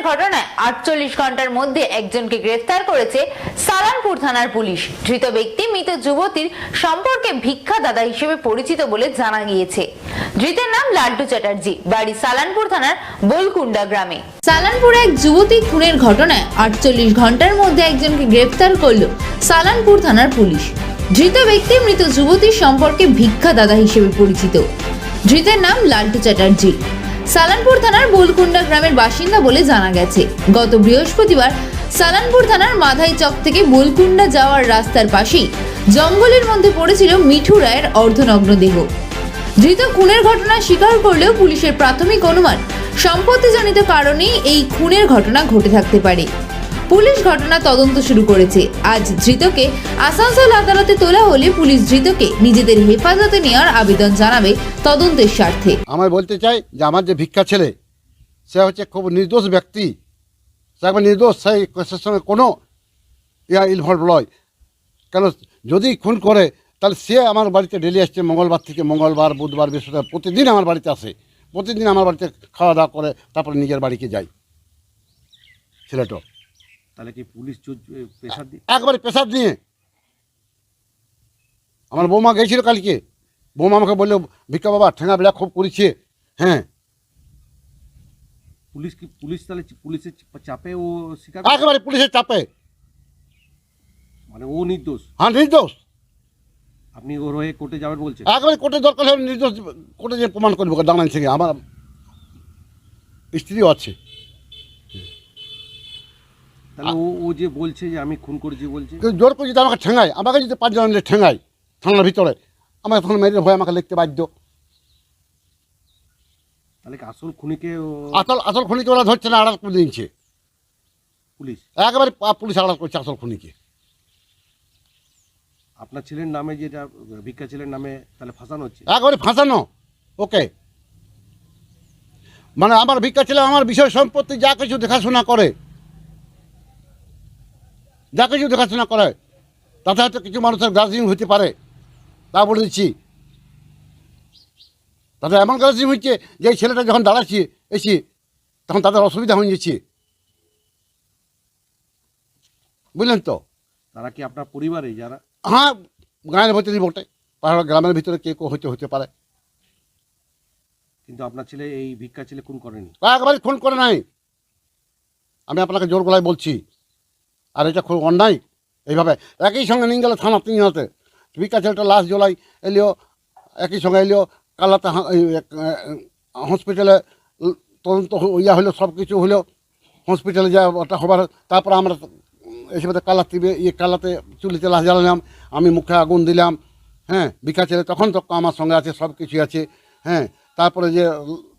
ঘটনায় 48 ঘন্টার মধ্যে একজনকে গ্রেফতার করেছে সালানপুর থানার পুলিশ। ধৃত ব্যক্তি মৃত যুবতীর সম্পর্কে ভিক্ষাদাতা হিসেবে পরিচিত বলে জানা গিয়েছে। ধৃতের নাম লাল্টু চ্যাটার্জি, বাড়ি সালানপুর থানার বোলকুন্ডা গ্রামে। সালানপুরে এক যুবতী খুনের ঘটনায় 48 ঘন্টার মধ্যে একজনকে গ্রেফতার করল সালানপুর থানার পুলিশ। ধৃত ব্যক্তি মৃত যুবতীর সম্পর্কে ভিক্ষাদাতা হিসেবে পরিচিত। ধৃতের নাম লাল্টু চ্যাটার্জি, সালানপুর থানার বোলকুন্ডা গ্রামের বাসিন্দা বলে জানা গেছে। গত বৃহস্পতিবার সালানপুর থানার মাধাই চক থেকে বোলকুন্ডা যাওয়ার রাস্তার পাশেই জঙ্গলের মধ্যে পড়েছিল মিঠু রায়ের অর্ধনগ্ন দেহ। ধৃত খুনের ঘটনা স্বীকার করলেও পুলিশের প্রাথমিক অনুমান সম্পত্তিজনিত কারণেই এই খুনের ঘটনা ঘটে থাকতে পারে। পুলিশ ঘটনা তদন্ত শুরু করেছে। আজ ধৃতকে আসানসোল আদালতে তোলা হলে পুলিশ ধৃতকে নিজেদের হেফাজতে নেওয়ার আবেদন জানাবে তদন্তের স্বার্থে। আমি বলতে চাই যে আমার যে ভিক্ষা ছেলে সে হচ্ছে খুব নির্দোষ ব্যক্তি, সে একবার নির্দোষ, সেই কেসের সঙ্গে কোনো ইনভলভ নয়। কেন যদি খুন করে তাহলে সে আমার বাড়িতে ডেলি আসছে, মঙ্গলবার থেকে মঙ্গলবার, বুধবার, বৃহস্পতিবার প্রতিদিন আমার বাড়িতে আসে, প্রতিদিন আমার বাড়িতে খাওয়া দাওয়া করে তারপরে নিজের বাড়িতে যাই ছেলেটা। তাহলে কি পুলিশ প্রেসার দিয়ে একবারে প্রেসার নিয়ে আমার বৌমা গেছিল কালকে, বৌমা আমাকে বললো ভিক্ষা বাবা ঠেঙা বেড়া খুব করেছে। হ্যাঁ, পুলিশ তাহলে পুলিশের চাপে ও স্বীকার একেবারে পুলিশের চাপে, মানে ও নির্দোষ। হ্যাঁ নির্দোষ। আপনি ওর হয়ে কোর্টে যাবেন বলছেন? একেবারে কোর্টে দরকার হলে নির্দোষ কোর্টে যে প্রমাণ করবো দাঁড়ান থেকে। আমার স্ত্রীও আছে। তাহলে ও যে বলছে যে আমি খুন করেছি বলছে, কিন্তু জোর করে যদি আমাকে ঠেঙায়, আমাকে যদি 5 জন মিলে ঠেঙায় থানার ভিতরে, আমাকে তখন মেয়েদের ভয় আমাকে লিখতে বাধ্য। তাহলে কি আসল খুনিকে আসল খুনিকে ওরা ধরছে না, আড়াল করে দিচ্ছে পুলিশ? একেবারে পুলিশ আড়াল করছে আসল খুনিকে। আপনার ছেলের নামে যেটা ভিক্ষা ছেলের নামে তাহলে ফাঁসানো হচ্ছে? একেবারে ফাঁসানো ওকে। মানে আমার ভিক্ষা ছেলে আমার বিষয় সম্পত্তি যা কিছু দেখাশোনা করে, যা কিছু দেখাশোনা করে, তাতে হয়তো কিছু মানুষের গ্রাজিং হতে পারে, তা বলে দিচ্ছি। তাদের এমন গ্রাজিং হচ্ছে যে এই ছেলেটা যখন দাঁড়াচ্ছি এসি তখন তাদের অসুবিধা হয়ে যাচ্ছে, বুঝলেন তো? তারা কি আপনার পরিবারে যারা? হ্যাঁ, গায়ের ভিতরে বটে, পাহাড় গ্রামের ভিতরে কে হতে পারে। কিন্তু আপনার ছেলে এই ভিক্ষা ছেলে খুন করেনি? একবারে খুন করে নাই, আমি আপনাকে জোর গলায় বলছি। আর এটা খুব অন্যায় এইভাবে একই সঙ্গে নিয়ে গেল থানা 3 হাতে। ভিক্ষা ছেলেটা লাশ জোলাই এলিও, একই সঙ্গে এলিও কালাতে হসপিটালে তদন্ত ইয়া হলো, সব কিছু হলো, হসপিটালে যা ওটা হবার। তারপরে আমরা এসে কালাতে চুলিতে লাশ জ্বালালাম, আমি মুখে আগুন দিলাম। হ্যাঁ, ভিক্ষা ছেলে তখন তো আমার সঙ্গে আছে, সব কিছুই আছে। হ্যাঁ, তারপরে যে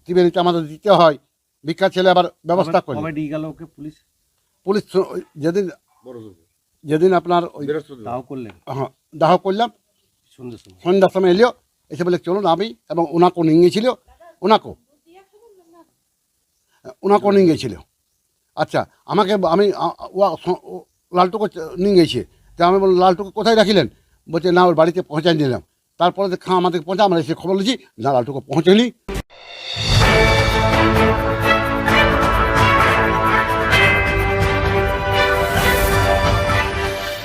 ত্রিবেণীতে আমাদের দিতে হয়, ভিক্ষা ছেলে আবার ব্যবস্থা করে। কবে দিয়ে গেল ওকে পুলিশ? পুলিশ যেদিন আপনার দাহ করলেন? হ্যাঁ, দাহ করলাম সন্ধ্যার সময় এলিও, এসে বলে চলুন। আমি এবং ওনাকেও নিয়ে গিয়েছিল, ওনাকেও নিয়ে গিয়েছিল। আচ্ছা, আমাকে লালটুকে নিয়ে গিয়েছে, তা আমি বললাম লালটুকে কোথায় রাখিলেন? বলছে না, ওর বাড়িতে পৌঁছাই দিলাম। তারপরে আমাদেরকে পৌঁছা, আমরা এসে খবর নিয়েছি না লালটুকে পৌঁছাইনি।